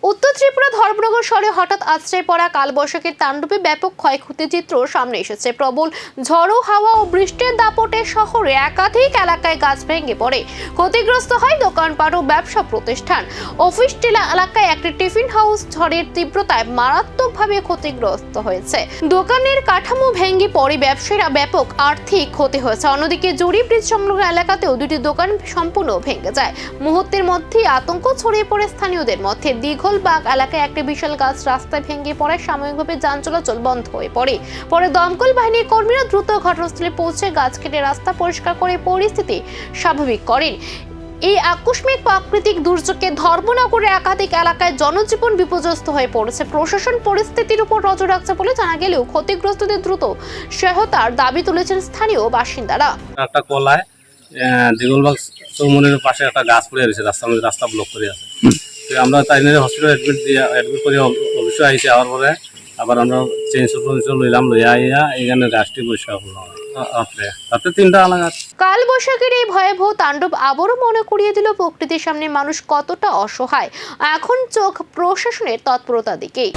উত্তর ত্রিপুরা ধর্মনগর শহরে হঠাৎ আশ্রয় পড়া কালবৈশাখীর তাণ্ডবে ব্যাপক ক্ষয়ক্ষতির চিত্র সামনে এসেছে। প্রবল ঝড়ো হাওয়া ও বৃষ্টির দাপটে শহরে একাধিক এলাকায় গাছ ভেঙে পড়ে। ক্ষতিগ্রস্ত হয় দোকানপাট ও ব্যবসা প্রতিষ্ঠান। অফিস টিলা এলাকায় একটি টিফিন হাউস ঝড়ের তীব্রতায় মারাত্মকভাবে ক্ষতিগ্রস্ত হয়েছে। দোকানের কাঠামো ভেঙে পড়ে, ব্যবসায়ীরা ব্যাপক আর্থিক ক্ষতি হয়েছে। অন্যদিকে জুড়ি ব্রিজ সংলগ্ন এলাকাতেও দুটি দোকান সম্পূর্ণ ভেঙে যায়। মুহূর্তের মধ্যেই আতঙ্ক ছড়িয়ে পড়ে স্থানীয়দের মধ্যে। দীঘলবাগ এলাকায় একটি বিশাল গাছ রাস্তায় ভেঙে পড়ায় সাময়িকভাবে যান চলাচল বন্ধ হয়ে পড়ে। পরে দমকল বাহিনীর কর্মীরা দ্রুত ঘটনাস্থলে পৌঁছে গাছ কেটে রাস্তা পরিষ্কার করে পরিস্থিতি স্বাভাবিক করেন। এই আকস্মিক প্রাকৃতিক দুর্যোগে ধর্মনগরের একাধিক এলাকায় জনজীবন বিপর্যস্ত হয়ে পড়েছে। প্রশাসন পরিস্থিতির উপর নজর রাখছে বলে জানা গেলেও ক্ষতিগ্রস্তদের দ্রুত সহায়তার দাবি তুলেছেন স্থানীয় বাসিন্দারা। একটা কলায় দিগলবাগ চৌমনির পাশে একটা গাছ পড়ে রয়েছে, রাস্তার মধ্যে রাস্তা ব্লক করে আছে। আমরা তাই নিয়ে হসপিটাল অ্যাডমিট করে অফিসে আইসি, আবার পরে আবার আমরা চেঞ্জ লইলাম, লইয়া আইয়া এখানে গাছটি পরিষ্কার করলাম। তাতে 3টা আলাদা। কালবৈশাখীর এই ভয়াবহ তাণ্ডব আবারও মনে করিয়ে দিল প্রকৃতির সামনে মানুষ কতটা অসহায়। এখন চোখ প্রশাসনের তৎপরতার দিকেই।